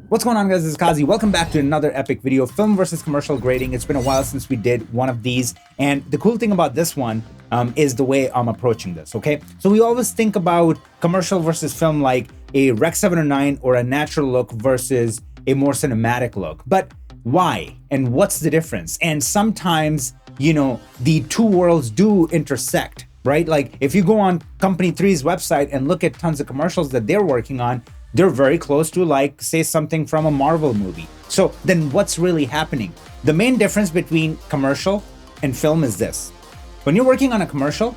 What's going on, guys? This is Qazi. Welcome back to another epic video, film versus commercial grading. It's been a while since we did one of these, and the cool thing about this one is the way I'm approaching this, okay? So we always think about commercial versus film like a Rec 709 or a natural look versus a more cinematic look. But why? And what's the difference? And sometimes, you know, the two worlds do intersect, right? Like if you go on Company 3's website and look at tons of commercials that they're working on, they're very close to, like, say, something from a Marvel movie. So then what's really happening? The main difference between commercial and film is this. When you're working on a commercial,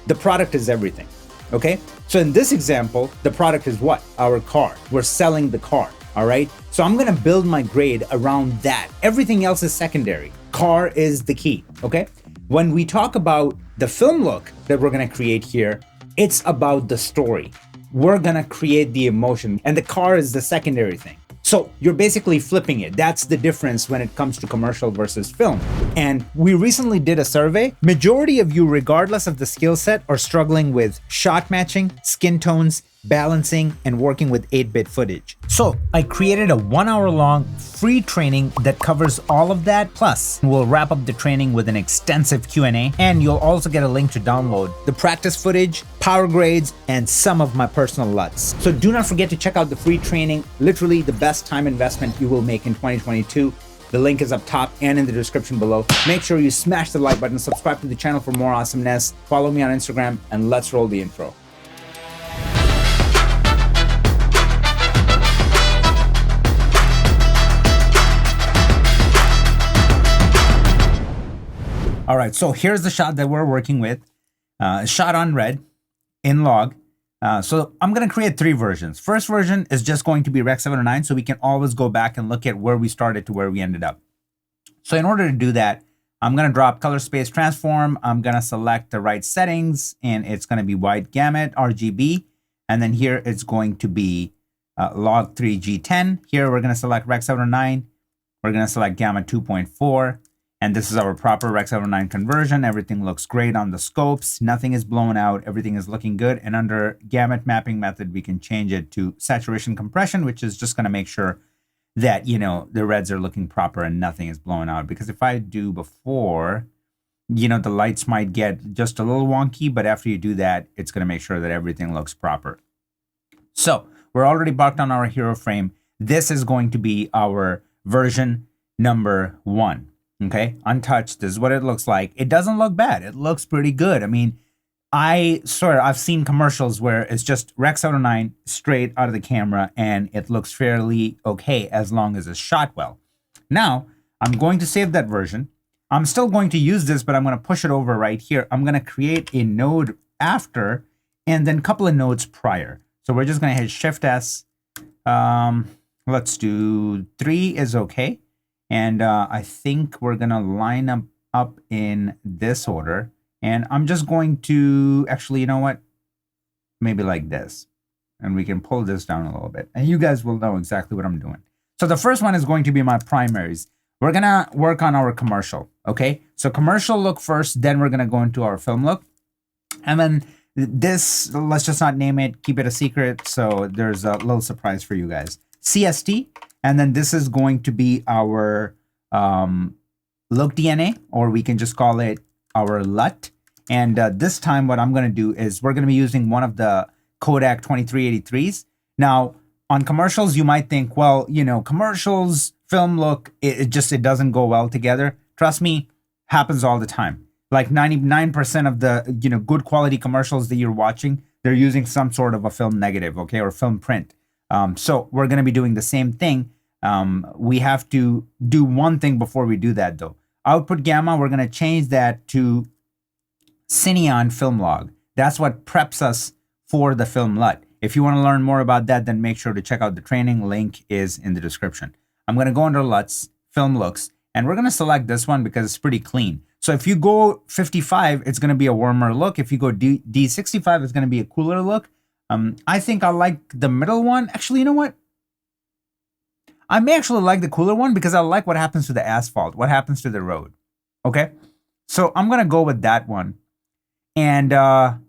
the product is everything, okay? So in this example, the product is what? Our car. We're selling the car, all right? So I'm gonna build my grade around that. Everything else is secondary. Car is the key, okay? When we talk about the film look that we're gonna create here, it's about the story. We're gonna create the emotion, and the car is the secondary thing. So you're basically flipping it. That's the difference when it comes to commercial versus film. And we recently did a survey. Majority of you, regardless of the skill set, are struggling with shot matching, skin tones, balancing, and working with 8-bit footage. So I created a 1-hour-long free training that covers all of that. Plus, we'll wrap up the training with an extensive Q&A, and you'll also get a link to download the practice footage, power grades, and some of my personal LUTs. So do not forget to check out the free training. Literally the best time investment you will make in 2022. The link is up top and in the description below. Make sure you smash the like button, subscribe to the channel for more awesomeness, follow me on Instagram, and let's roll the intro. All right, so here's the shot that we're working with. Shot on red in log. So I'm gonna create 3 versions. First version is just going to be Rec 709, so we can always go back and look at where we started to where we ended up. So in order to do that, I'm gonna drop color space transform. I'm gonna select the right settings, and it's gonna be wide gamut, RGB. And then here it's going to be log 3 G10. Here we're gonna select Rec 709. We're gonna select gamma 2.4. And this is our proper Rec 709 conversion. Everything looks great on the scopes. Nothing is blown out. Everything is looking good. And under gamut mapping method, we can change it to saturation compression, which is just going to make sure that, you know, the reds are looking proper and nothing is blown out. Because if I do before, you know, the lights might get just a little wonky. But after you do that, it's going to make sure that everything looks proper. So we're already marked on our hero frame. This is going to be our version number 1. Okay, untouched. This is what it looks like. It doesn't look bad. It looks pretty good. I mean, I've seen commercials where it's just Rec 709 straight out of the camera and it looks fairly okay as long as it's shot well. Now, I'm going to save that version. I'm still going to use this, but I'm going to push it over right here. I'm going to create a node after and then a couple of nodes prior. So we're just going to hit Shift S. Let's do 3 is okay. And I think we're gonna line them up in this order. And I'm just going to, actually, you know what? Maybe like this. And we can pull this down a little bit. And you guys will know exactly what I'm doing. So the first one is going to be my primaries. We're gonna work on our commercial, okay? So commercial look first, then we're gonna go into our film look. And then this, let's just not name it, keep it a secret. So there's a little surprise for you guys. CST. And then this is going to be our look DNA, or we can just call it our LUT. And this time what I'm going to do is we're going to be using one of the Kodak 2383s. Now, on commercials, you might think, well, you know, commercials, film look, it doesn't go well together. Trust me, happens all the time. Like 99% of the, you know, good quality commercials that you're watching, they're using some sort of a film negative, okay, or film print. So we're going to be doing the same thing. We have to do one thing before we do that, though. Output gamma, we're going to change that to Cineon film log. That's what preps us for the film LUT. If you want to learn more about that, then make sure to check out the training. Link is in the description. I'm going to go under LUTs, film looks, and we're going to select this one because it's pretty clean. So if you go 55, it's going to be a warmer look. If you go D65, it's going to be a cooler look. I think I like the middle one. Actually, you know what? I may actually like the cooler one because I like what happens to the asphalt, what happens to the road. Okay, so I'm going to go with that one. And now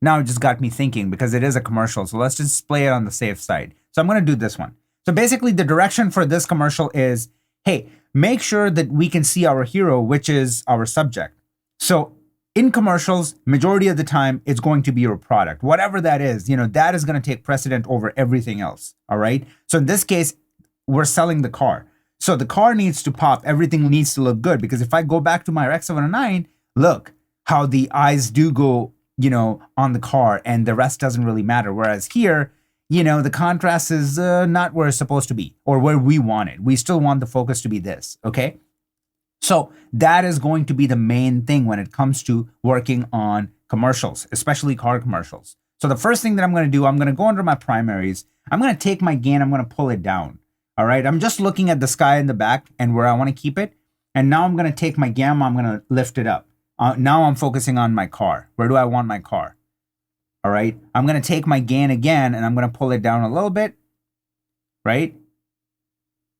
it just got me thinking because it is a commercial. So let's just play it on the safe side. So I'm going to do this one. So basically the direction for this commercial is, hey, make sure that we can see our hero, which is our subject. So in commercials, majority of the time, it's going to be your product. Whatever that is, that is going to take precedent over everything else, all right? So in this case, we're selling the car. So the car needs to pop. Everything needs to look good, because if I go back to my X709, look how the eyes do go, on the car, and the rest doesn't really matter. Whereas here, the contrast is not where it's supposed to be, or where we want it. We still want the focus to be this, okay? So that is going to be the main thing when it comes to working on commercials, especially car commercials. So the first thing that I'm going to do, I'm going to go under my primaries. I'm going to take my gain, I'm going to pull it down. All right, I'm just looking at the sky in the back and where I want to keep it. And now I'm going to take my gamma, I'm going to lift it up. Now I'm focusing on my car. Where do I want my car? All right, I'm going to take my gain again and I'm going to pull it down a little bit, right?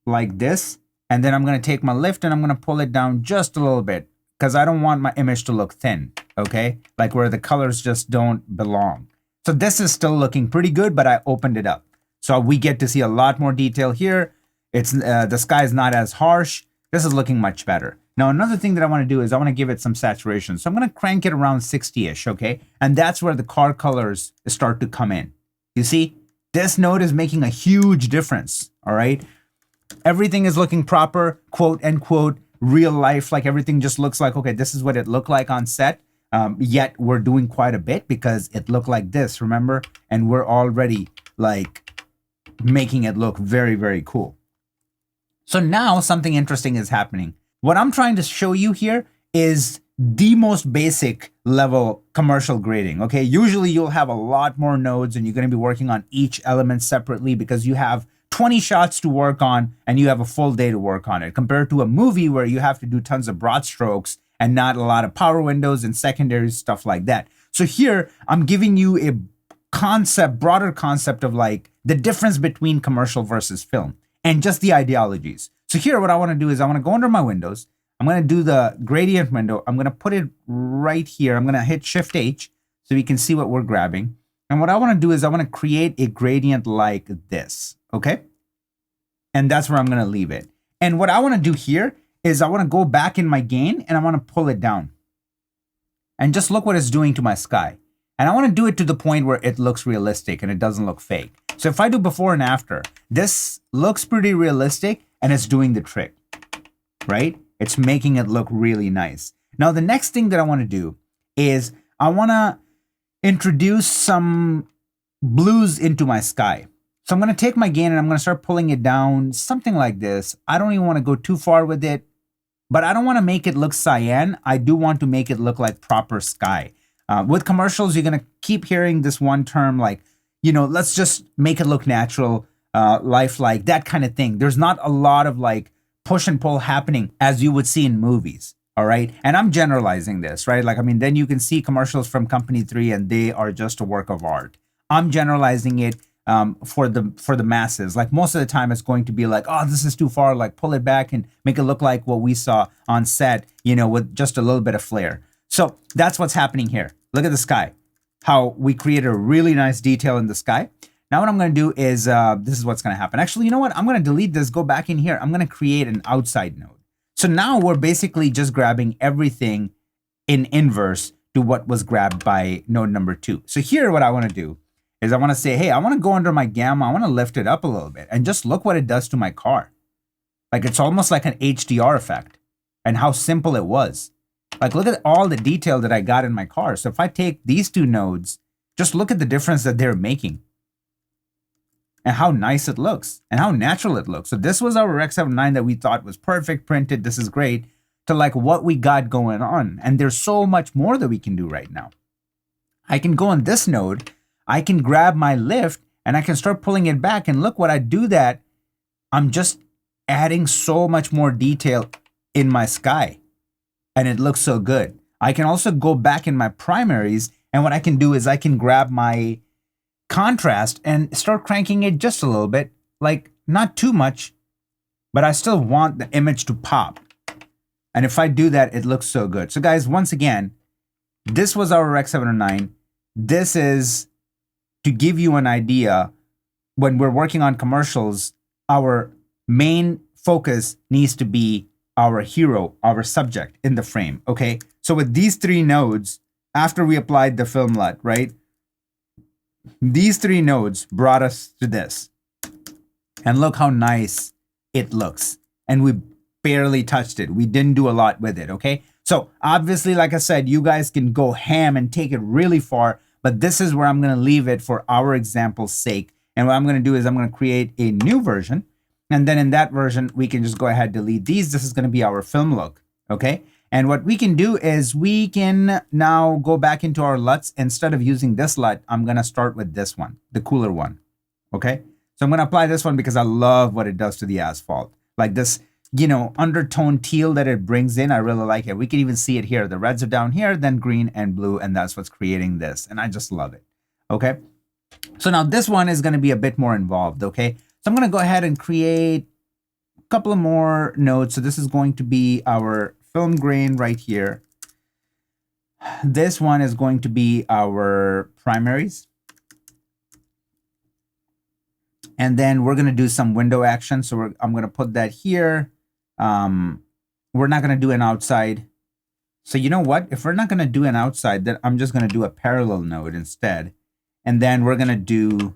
Like this. And then I'm going to take my lift and I'm going to pull it down just a little bit, because I don't want my image to look thin, okay? Like where the colors just don't belong. So this is still looking pretty good, but I opened it up. So we get to see a lot more detail here. It's the sky is not as harsh. This is looking much better. Now, another thing that I want to do is I want to give it some saturation. So I'm going to crank it around 60-ish, okay? And that's where the car colors start to come in. You see, this node is making a huge difference, all right? Everything is looking proper, quote unquote, real life, like everything just looks like, okay, this is what it looked like on set. Yet we're doing quite a bit because it looked like this, remember? And we're already like making it look very, very cool. So now something interesting is happening. What I'm trying to show you here is the most basic level commercial grading, okay? Usually you'll have a lot more nodes and you're going to be working on each element separately because you have 20 shots to work on and you have a full day to work on it, compared to a movie where you have to do tons of broad strokes and not a lot of power windows and secondary stuff like that. So here I'm giving you a concept, broader concept of like the difference between commercial versus film and just the ideologies. So here what I want to do is I want to go under my windows. I'm going to do the gradient window. I'm going to put it right here. I'm going to hit Shift H so we can see what we're grabbing. And what I want to do is I want to create a gradient like this, okay? And that's where I'm going to leave it. And what I want to do here is I want to go back in my gain and I want to pull it down. And just look what it's doing to my sky. And I want to do it to the point where it looks realistic and it doesn't look fake. So if I do before and after, this looks pretty realistic and it's doing the trick, right? It's making it look really nice. Now, the next thing that I want to do is I want to introduce some blues into my sky. So I'm going to take my gain and I'm going to start pulling it down, something like this. I don't even want to go too far with it, but I don't want to make it look cyan. I do want to make it look like proper sky. With commercials, you're going to keep hearing this one term like, let's just make it look natural, lifelike, that kind of thing. There's not a lot of like push and pull happening as you would see in movies. All right. And I'm generalizing this, right? Like, then you can see commercials from Company 3 and they are just a work of art. I'm generalizing it for the masses. Like most of the time it's going to be like, oh, this is too far. Like pull it back and make it look like what we saw on set, with just a little bit of flair. So that's what's happening here. Look at the sky, how we created a really nice detail in the sky. Now what I'm going to do is, this is what's going to happen. Actually, you know what? I'm going to delete this, go back in here. I'm going to create an outside node. So now we're basically just grabbing everything in inverse to what was grabbed by node number 2. So here, what I want to do is I want to say, hey, I want to go under my gamma. I want to lift it up a little bit and just look what it does to my car. Like it's almost like an HDR effect and how simple it was. Like look at all the detail that I got in my car. So if I take these two nodes, just look at the difference that they're making and how nice it looks and how natural it looks. So this was our X79 that we thought was perfect printed. This is great, to like what we got going on. And there's so much more that we can do right now. I can go on this node. I can grab my lift and I can start pulling it back, and look what I do that. I'm just adding so much more detail in my sky and it looks so good. I can also go back in my primaries, and what I can do is I can grab my contrast and start cranking it just a little bit, like not too much, but I still want the image to pop. And if I do that, it looks so good. So guys, once again, this was our X709. This is to give you an idea when we're working on commercials, our main focus needs to be our hero, our subject in the frame, okay? So with these three nodes, after we applied the film LUT, right? These three nodes brought us to this. And look how nice it looks. And we barely touched it. We didn't do a lot with it, okay? So obviously, like I said, you guys can go ham and take it really far, but this is where I'm gonna leave it for our example's sake. And what I'm gonna do is I'm gonna create a new version. And then in that version, we can just go ahead, delete these. This is gonna be our film look, okay? And what we can do is we can now go back into our LUTs. Instead of using this LUT, I'm gonna start with this one, the cooler one, okay? So I'm gonna apply this one because I love what it does to the asphalt. Like this, you know, undertone teal that it brings in, I really like it. We can even see it here. The reds are down here, then green and blue, and that's what's creating this. And I just love it, okay? So now this one is gonna be a bit more involved, okay? So I'm gonna go ahead and create a couple of more nodes. So this is going to be our film grain right here. This one is going to be our primaries. And then we're going to do some window action. So I'm going to put that here. We're not going to do an outside. So you know what? If we're not going to do an outside, then I'm just going to do a parallel node instead. And then we're going to do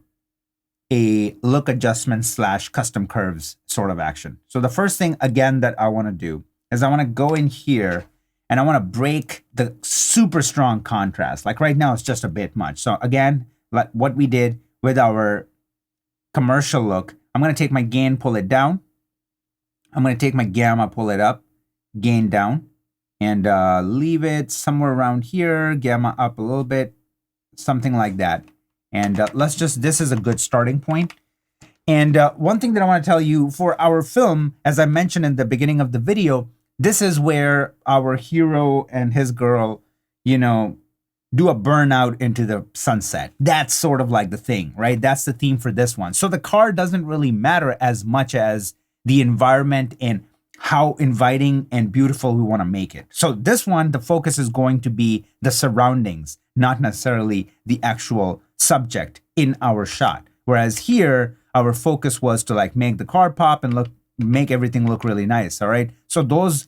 a look adjustment / custom curves sort of action. So the first thing, again, that I want to do is I want to go in here and I want to break the super strong contrast. Like right now, it's just a bit much. So again, like what we did with our commercial look, I'm going to take my gain, pull it down. I'm going to take my gamma, pull it up, gain down, and leave it somewhere around here, gamma up a little bit, something like that. And this is a good starting point. And one thing that I want to tell you for our film, as I mentioned in the beginning of the video, this is where our hero and his girl, you know, do a burnout into the sunset. That's sort of like the thing, right? That's the theme for this one. So the car doesn't really matter as much as the environment and how inviting and beautiful we want to make it. So this one, the focus is going to be the surroundings, not necessarily the actual subject in our shot. Whereas here, our focus was to like make the car pop and make everything look really nice, all right? So those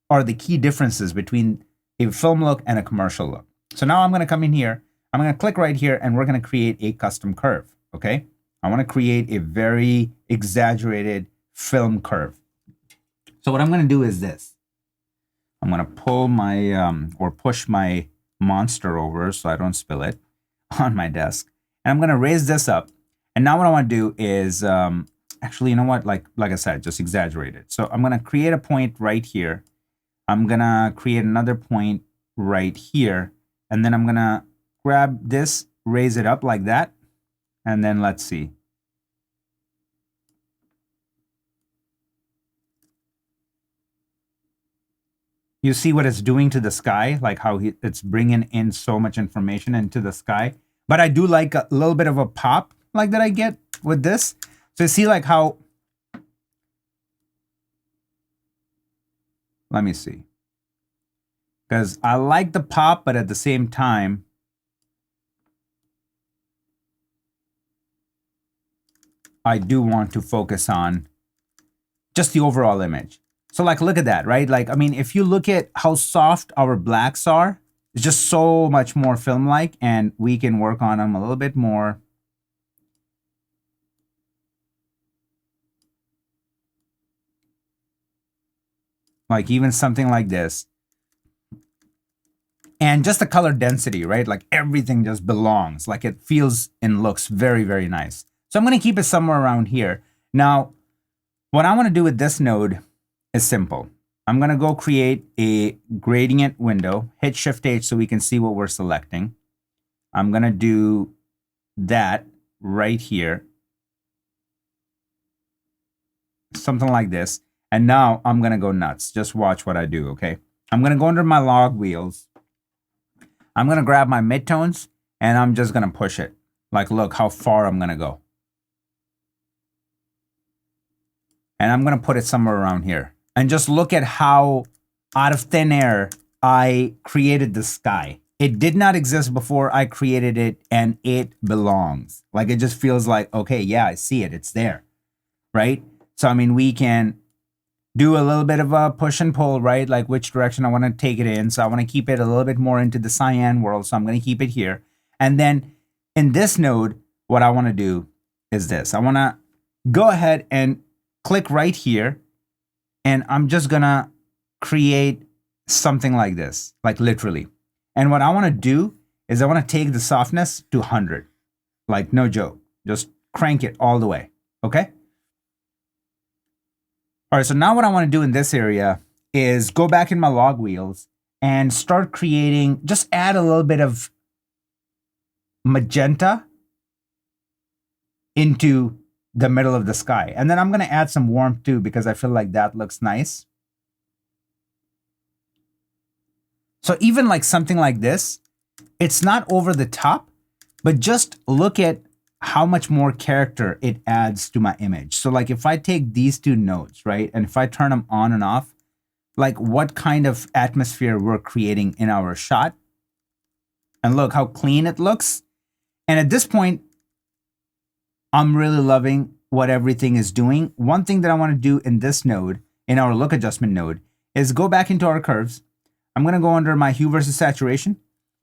are the key differences between a film look and a commercial look. So now I'm gonna come in here, I'm gonna click right here and we're gonna create a custom curve, okay? I wanna create a very exaggerated film curve. So what I'm gonna do is this. I'm gonna pull my, or push my monster over so I don't spill it on my desk. And I'm gonna raise this up. And now what I wanna do is, actually, you know what? Like I said, just exaggerate it. So I'm gonna create a point right here. I'm gonna create another point right here. And then I'm gonna grab this, raise it up like that. And then let's see. You see what it's doing to the sky, like how it's bringing in so much information into the sky. But I do like a little bit of a pop like that I get with this. So you see like how, let me see. Because I like the pop, but at the same time, I do want to focus on just the overall image. So like, look at that, right? Like, I mean, if you look at how soft our blacks are, it's just so much more film-like, and we can work on them a little bit more. Like even something like this. And just the color density, right? Like everything just belongs. Like it feels and looks very, very nice. So I'm going to keep it somewhere around here. Now, what I want to do with this node is simple. I'm going to go create a gradient window, hit Shift-H so we can see what we're selecting. I'm going to do that right here. Something like this. And now I'm going to go nuts. Just watch what I do, okay? I'm going to go under my log wheels. I'm going to grab my midtones and I'm just going to push it. Like, look how far I'm going to go. And I'm going to put it somewhere around here. And just look at how out of thin air I created the sky. It did not exist before I created it, and it belongs. Like, it just feels like, okay, yeah, I see it. It's there, right? So, I mean, we can do a little bit of a push and pull, right? Like which direction I want to take it in. So I want to keep it a little bit more into the cyan world. So I'm going to keep it here. And then in this node, what I want to do is this. I want to go ahead and click right here. And I'm just going to create something like this, like literally. And what I want to do is I want to take the softness to 100. Like no joke. Just crank it all the way. Okay? All right, so now what I want to do in this area is go back in my log wheels and start creating, just add a little bit of magenta into the middle of the sky. And then I'm going to add some warmth too, because I feel like that looks nice. So even like something like this, it's not over the top, but just look at how much more character it adds to my image. So like if I take these two nodes, right, and if I turn them on and off, like what kind of atmosphere we're creating in our shot. And look how clean it looks. And at this point, I'm really loving what everything is doing. One thing that I want to do in this node, in our look adjustment node, is go back into our curves. I'm going to go under my hue versus saturation.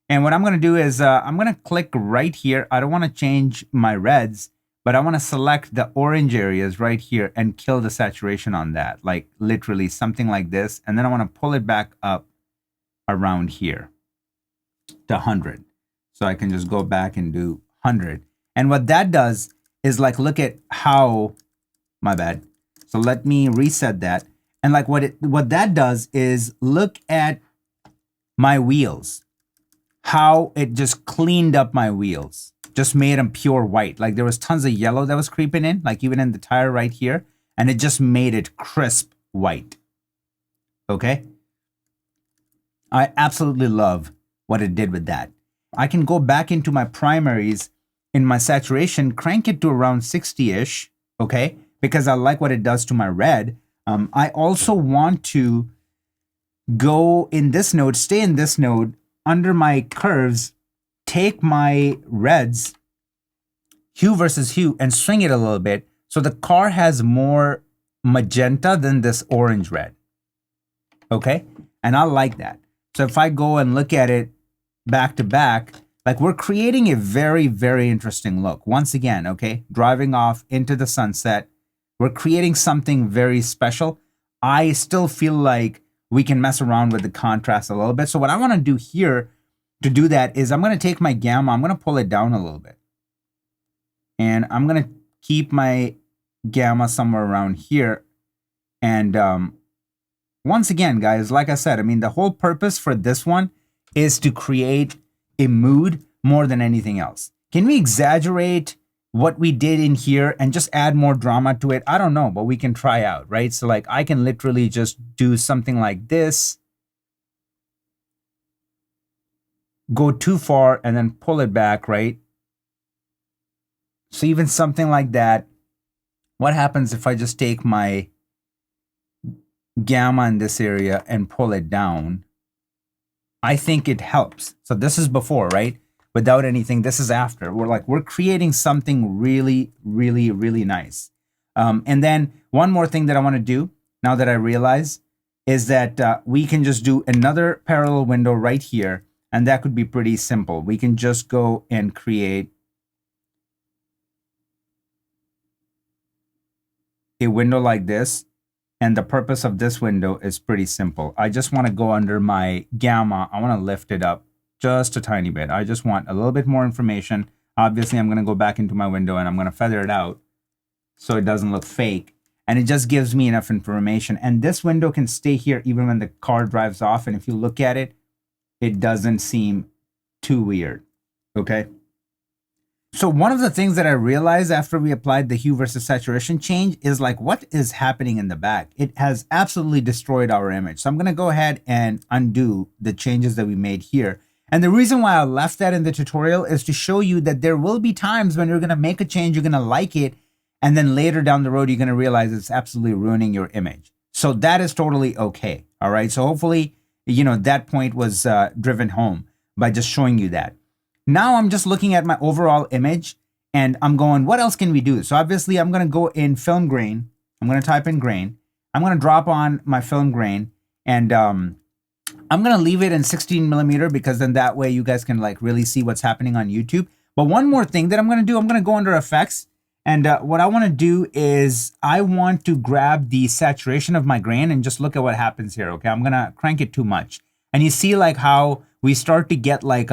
And what I'm going to do is I'm going to click right here. I don't want to change my reds, but I want to select the orange areas right here and kill the saturation on that, like literally something like this. And then I want to pull it back up around here to 100. So I can just go back and do 100. And what that does is like, look at how, my bad. So let me reset that. And like what that does is look at my wheels, how it just cleaned up my wheels, just made them pure white. Like there was tons of yellow that was creeping in, like even in the tire right here, and it just made it crisp white. Okay. I absolutely love what it did with that. I can go back into my primaries in my saturation, crank it to around 60-ish, okay? Because I like what it does to my red. I also want to go in this node, stay in this node, under my curves, take my reds, hue versus hue, and swing it a little bit so the car has more magenta than this orange red, okay? And I like that. So if I go and look at it back to back, like we're creating a very, very interesting look. Once again, okay, driving off into the sunset, we're creating something very special. I still feel like we can mess around with the contrast a little bit. So what I want to do here to do that is I'm going to take my gamma, I'm going to pull it down a little bit. And I'm going to keep my gamma somewhere around here. And once again, guys, like I said, I mean, the whole purpose for this one is to create a mood more than anything else. Can we exaggerate what we did in here and just add more drama to it? I don't know, but we can try out, right? So like I can literally just do something like this, go too far and then pull it back, right? So even something like that. What happens if I just take my gamma in this area and pull it down? I think it helps. So this is before, right? Without anything, this is after. We're creating something really, really, really nice. And then one more thing that I want to do now that I realize is that we can just do another parallel window right here. And that could be pretty simple. We can just go and create a window like this. And the purpose of this window is pretty simple. I just want to go under my gamma. I want to lift it up just a tiny bit. I just want a little bit more information. Obviously, I'm going to go back into my window and I'm going to feather it out so it doesn't look fake. And it just gives me enough information. And this window can stay here even when the car drives off. And if you look at it, it doesn't seem too weird. Okay. So one of the things that I realized after we applied the hue versus saturation change is like, what is happening in the back? It has absolutely destroyed our image. So I'm going to go ahead and undo the changes that we made here. And the reason why I left that in the tutorial is to show you that there will be times when you're going to make a change, you're going to like it, and then later down the road, you're going to realize it's absolutely ruining your image. So that is totally okay. All right. So hopefully, you know, that point was driven home by just showing you that. Now I'm just looking at my overall image And I'm going, what else can we do? So obviously I'm going to go in film grain. I'm going to type in grain. I'm going to drop on my film grain, and I'm going to leave it in 16 millimeter because then that way you guys can like really see what's happening on YouTube. But one more thing that I'm going to do, I'm going to go under effects. And what I want to do is I want to grab the saturation of my grain and just look at what happens here. Okay, I'm going to crank it too much. And you see like how we start to get like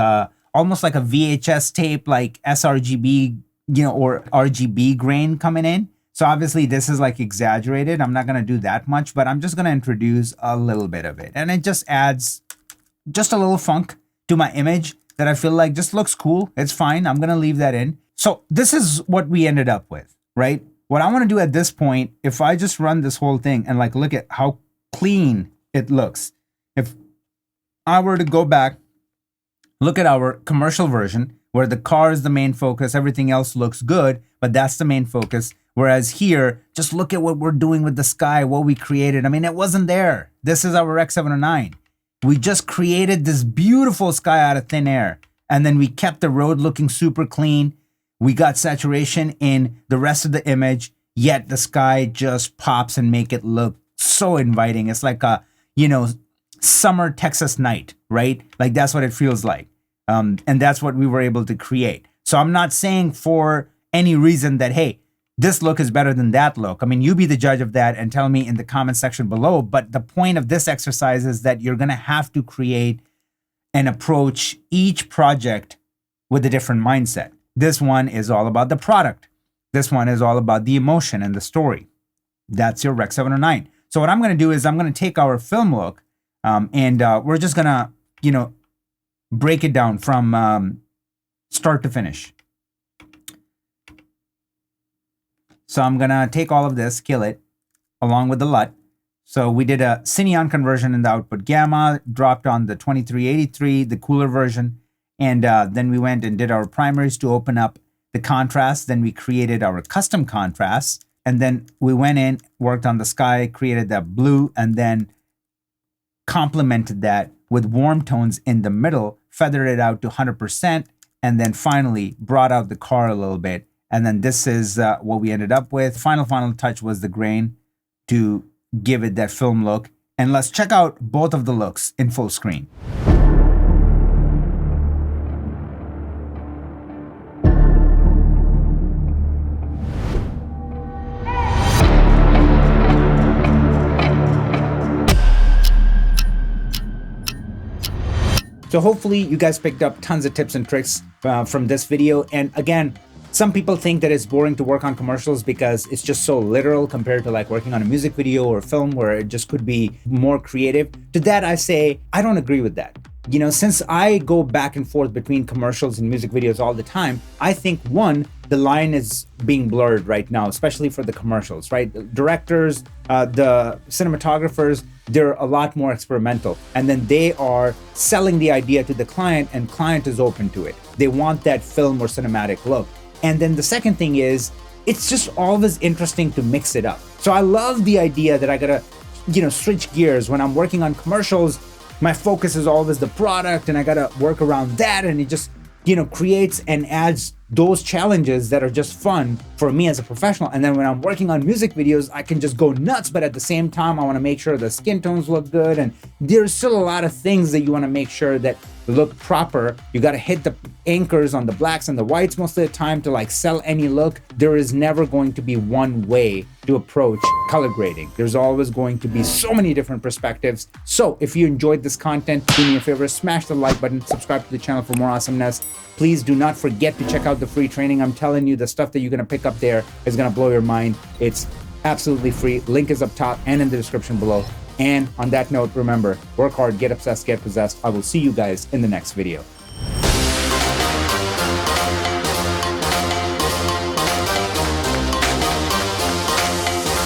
almost like a VHS tape, like sRGB, you know, or RGB grain coming in. So obviously this is like exaggerated. I'm not going to do that much, but I'm just going to introduce a little bit of it. And it just adds just a little funk to my image that I feel like just looks cool. It's fine. I'm going to leave that in. So this is what we ended up with, right? What I want to do at this point, if I just run this whole thing and like look at how clean it looks. If I were to go back, look at our commercial version where the car is the main focus, everything else looks good, but that's the main focus. Whereas here, just look at what we're doing with the sky, what we created. I mean, it wasn't there. This is our X709. We just created this beautiful sky out of thin air. And then we kept the road looking super clean. We got saturation in the rest of the image, yet the sky just pops and make it look so inviting. It's like a, you know, summer Texas night, right? Like that's what it feels like. And that's what we were able to create. So I'm not saying for any reason that, hey, this look is better than that look. I mean, you be the judge of that and tell me in the comment section below. But the point of this exercise is that you're going to have to create and approach each project with a different mindset. This one is all about the product. This one is all about the emotion and the story. That's your Rec 709. So what I'm going to do is I'm going to take our film look and we're just going to, you know, break it down from start to finish. So I'm going to take all of this, kill it, along with the LUT. So we did a Cineon conversion in the output gamma, dropped on the 2383, the cooler version. And then we went and did our primaries to open up the contrast. Then we created our custom contrast. And then we went in, worked on the sky, created that blue, and then complemented that with warm tones in the middle, feathered it out to 100%, and then finally brought out the car a little bit. And then this is what we ended up with. Final touch was the grain to give it that film look. And let's check out both of the looks in full screen. So hopefully you guys picked up tons of tips and tricks from this video. And again, some people think that it's boring to work on commercials because it's just so literal compared to like working on a music video or film where it just could be more creative. To that I say, I don't agree with that. You know, since I go back and forth between commercials and music videos all the time, I think one, the line is being blurred right now, especially for the commercials, right? The directors, the cinematographers, they're a lot more experimental. And then they are selling the idea to the client and client is open to it. They want that film or cinematic look. And then the second thing is, it's just always interesting to mix it up. So I love the idea that I gotta, you know, switch gears. When I'm working on commercials, my focus is always the product and I gotta work around that, and it just, you know, creates and adds those challenges that are just fun for me as a professional. And then when I'm working on music videos, I can just go nuts, but at the same time, I wanna make sure the skin tones look good. And there's still a lot of things that you wanna make sure that look proper. You got to hit the anchors on the blacks and the whites most of the time to like sell any look. There is never going to be one way to approach color grading. There's always going to be so many different perspectives. So if you enjoyed this content, do me a favor, smash the like button, subscribe to the channel for more awesomeness. Please do not forget to check out the free training. I'm telling you, the stuff that you're going to pick up there is going to blow your mind. It's absolutely free. Link is up top and in the description below. And on that note, remember, work hard, get obsessed, get possessed. I will see you guys in the next video.